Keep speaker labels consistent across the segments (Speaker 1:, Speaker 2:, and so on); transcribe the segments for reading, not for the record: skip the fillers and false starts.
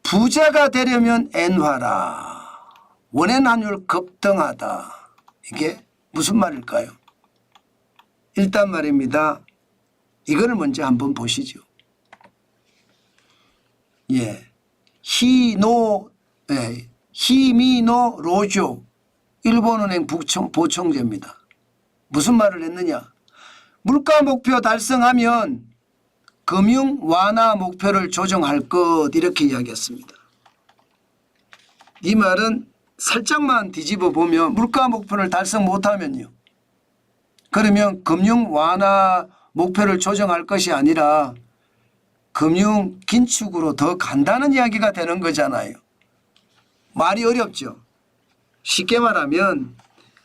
Speaker 1: 부자가 되려면 엔화라. 원엔환율 급등하다. 이게 무슨 말일까요? 일단 말입니다. 이거를 먼저 한번 보시죠. 예. 히미노 로조 일본은행 보총재입니다. 무슨 말을 했느냐? 물가 목표 달성하면 금융 완화 목표를 조정할 것 이렇게 이야기했습니다. 이 말은 살짝만 뒤집어 보면 물가 목표를 달성 못하면요. 그러면 금융 완화 목표를 조정할 것이 아니라 금융 긴축으로 더 간다는 이야기가 되는 거잖아요. 말이 어렵죠. 쉽게 말하면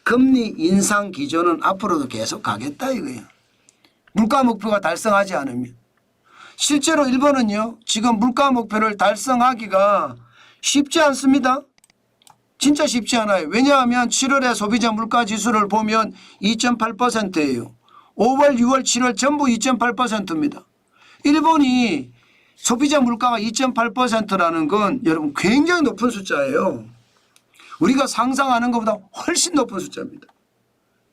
Speaker 1: 금리 인상 기조는 앞으로도 계속 가겠다 이거예요. 물가 목표가 달성하지 않으면. 실제로 일본은요. 지금 물가 목표를 달성하기가 쉽지 않습니다. 진짜 쉽지 않아요. 왜냐하면 7월에 소비자 물가 지수를 보면 2.8%예요. 5월, 6월, 7월 전부 2.8%입니다. 일본이 소비자 물가가 2.8%라는 건 여러분 굉장히 높은 숫자예요. 우리가 상상하는 것보다 훨씬 높은 숫자입니다.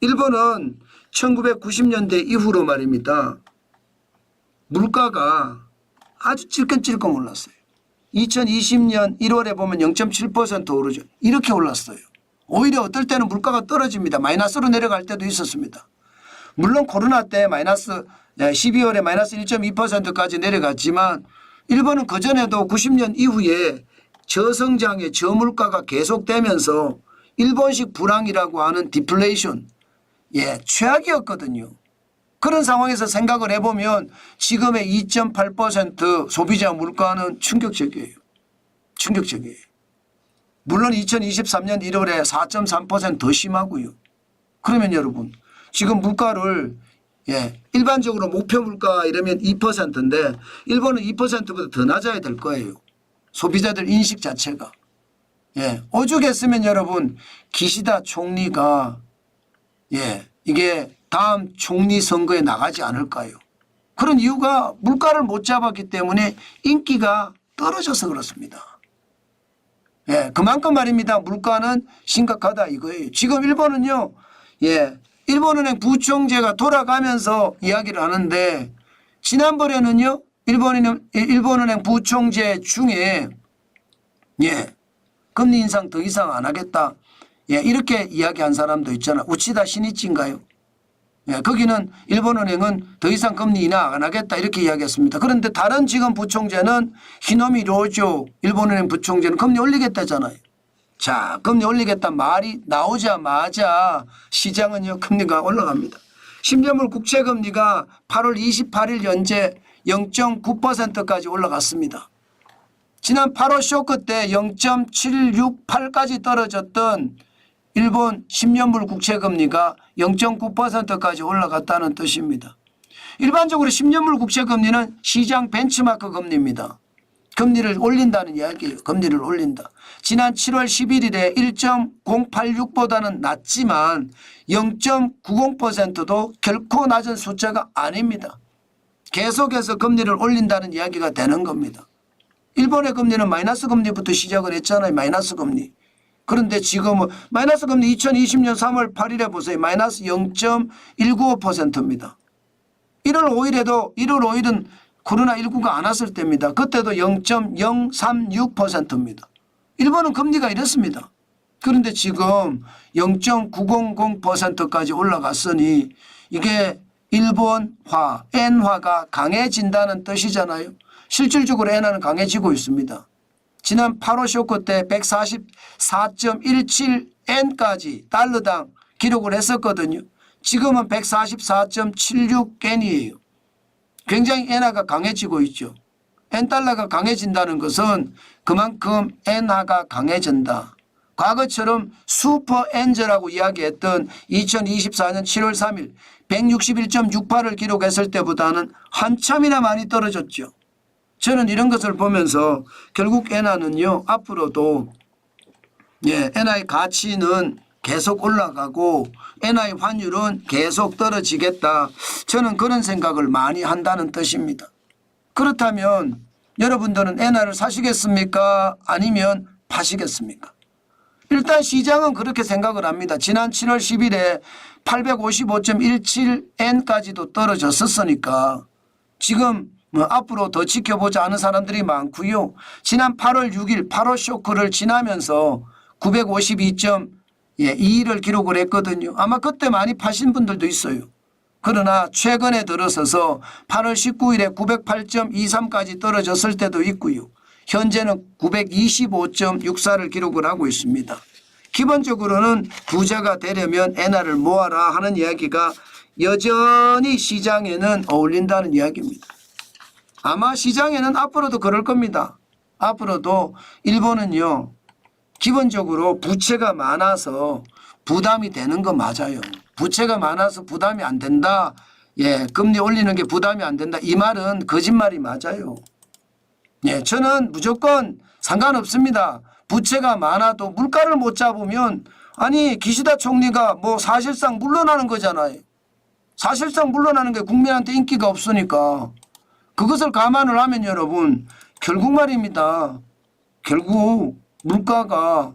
Speaker 1: 일본은 1990년대 이후로 말입니다. 물가가 아주 찔끔찔끔 올랐어요. 2020년 1월에 보면 0.7% 오르죠. 이렇게 올랐어요. 오히려 어떨 때는 물가가 떨어집니다. 마이너스로 내려갈 때도 있었습니다. 물론 코로나 때 12월에 마이너스 1.2%까지 내려갔지만 일본은 그전에도 90년 이후에 저성장의 저물가가 계속되면서 일본식 불황이라고 하는 디플레이션 최악이었거든요. 그런 상황에서 생각을 해보면 지금의 2.8% 소비자 물가는 충격적이에요. 충격적이에요. 물론 2023년 1월에 4.3% 더 심하고요. 그러면 여러분 지금 물가를 일반적으로 목표 물가 이러면 2%인데 일본은 2%보다 더 낮아야 될 거예요. 소비자들 인식 자체가. 오죽했으면 여러분 기시다 총리가 이게 다음 총리 선거에 나가지 않을까요? 그런 이유가 물가를 못 잡았기 때문에 인기가 떨어져서 그렇습니다. 그만큼 말입니다. 물가는 심각하다 이거예요. 지금 일본은요. 일본은행 부총재가 돌아가면서 이야기를 하는데 지난번에는요. 일본은행 부총재 중에 금리 인상 더 이상 안 하겠다. 이렇게 이야기한 사람도 있잖아. 우치다 시니치인가요? 거기는 일본은행은 더 이상 금리 인하 안 하겠다 이렇게 이야기했습니다. 그런데 다른 지금 부총재는 히노미 로조 일본은행 부총재는 금리 올리겠다잖아요. 자, 금리 올리겠다 말이 나오자마자 시장은요 금리가 올라갑니다. 10년물 국채금리가 8월 28일 현재 0.9%까지 올라갔습니다. 지난 8월 쇼크 때 0.768까지 떨어졌던 일본 10년물 국채금리가 0.9%까지 올라갔다는 뜻입니다. 일반적으로 10년물 국채금리는 시장 벤치마크 금리입니다. 금리를 올린다는 이야기예요. 금리를 올린다. 지난 7월 11일에 1.086보다는 낮지만 0.90%도 결코 낮은 숫자가 아닙니다. 계속해서 금리를 올린다는 이야기가 되는 겁니다. 일본의 금리는 마이너스 금리부터 시작을 했잖아요. 마이너스 금리. 그런데 지금은 마이너스 금리 2020년 3월 8일에 보세요. 마이너스 0.195%입니다. 1월 5일은 코로나19가 안 왔을 때입니다. 그때도 0.036%입니다. 일본은 금리가 이렇습니다. 그런데 지금 0.900%까지 올라갔으니 이게 일본화, 엔화가 강해진다는 뜻이잖아요. 실질적으로 엔화는 강해지고 있습니다. 지난 8월 쇼크 때 144.17엔까지 달러당 기록을 했었거든요. 지금은 144.76엔이에요. 굉장히 엔화가 강해지고 있죠. 엔달러가 강해진다는 것은 그만큼 엔화가 강해진다. 과거처럼 슈퍼엔저라고 이야기했던 2024년 7월 3일 161.68을 기록했을 때보다는 한참이나 많이 떨어졌죠. 저는 이런 것을 보면서 결국 엔화는요 앞으로도 엔화의 가치는 계속 올라가고 엔화의 환율은 계속 떨어지겠다. 저는 그런 생각을 많이 한다는 뜻입니다. 그렇다면 여러분들은 엔화를 사시겠습니까? 아니면 파시겠습니까? 일단 시장은 그렇게 생각을 합니다. 지난 7월 10일에 855.17엔까지도 떨어졌었으니까 지금 뭐 앞으로 더 지켜보자 하는 사람들이 많고요. 지난 8월 6일 8호 쇼크를 지나면서 952.21을 기록을 했거든요. 아마 그때 많이 파신 분들도 있어요. 그러나 최근에 들어서서 8월 19일에 908.23까지 떨어졌을 때도 있고요. 현재는 925.64를 기록을 하고 있습니다. 기본적으로는 부자가 되려면 엔화를 모아라 하는 이야기가 여전히 시장에는 어울린다는 이야기입니다. 아마 시장에는 앞으로도 그럴 겁니다. 앞으로도 일본은요. 기본적으로 부채가 많아서 부담이 되는 거 맞아요. 부채가 많아서 부담이 안 된다. 예, 금리 올리는 게 부담이 안 된다. 이 말은 거짓말이 맞아요. 예, 저는 무조건 상관없습니다. 부채가 많아도 물가를 못 잡으면 아니 기시다 총리가 뭐 사실상 물러나는 거잖아요. 사실상 물러나는 게 국민한테 인기가 없으니까 그것을 감안을 하면 여러분 결국 말입니다. 결국 물가가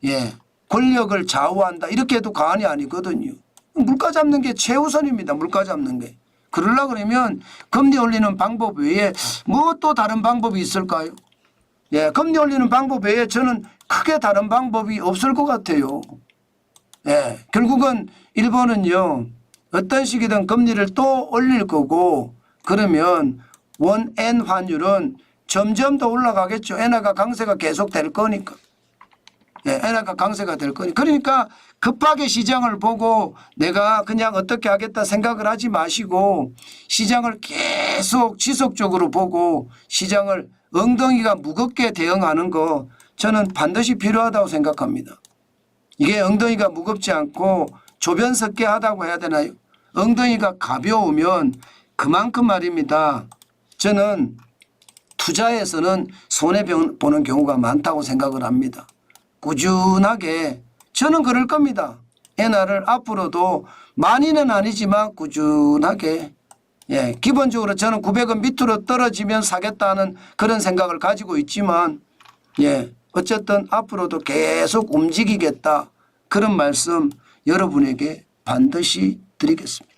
Speaker 1: 예 권력을 좌우한다 이렇게 해도 과언이 아니거든요. 물가 잡는 게 최우선입니다. 물가 잡는 게. 그러려고 그러면 금리 올리는 방법 외에 뭐 또 다른 방법이 있을까요? 예, 금리 올리는 방법 외에 저는 크게 다른 방법이 없을 것 같아요. 예, 결국은 일본은요 어떤 식이든 금리를 또 올릴 거고 그러면 원엔 환율은 점점 더 올라가겠죠. 엔화가 강세가 계속 될 거니까. 예, 엔화가 강세가 될 거니까. 그러니까 급하게 시장을 보고 내가 그냥 어떻게 하겠다 생각을 하지 마시고 시장을 계속 지속적으로 보고 시장을 엉덩이가 무겁게 대응하는 거 저는 반드시 필요하다고 생각합니다. 이게 엉덩이가 무겁지 않고 조변석계하다고 해야 되나요? 엉덩이가 가벼우면 그만큼 말입니다. 저는 투자에서는 손해보는 경우가 많다고 생각을 합니다. 꾸준하게 저는 그럴 겁니다. 엔화를 앞으로도 많이는 아니지만 꾸준하게 예, 기본적으로 저는 900원 밑으로 떨어지면 사겠다는 그런 생각을 가지고 있지만 예, 어쨌든 앞으로도 계속 움직이겠다 그런 말씀 여러분에게 반드시 드리겠습니다.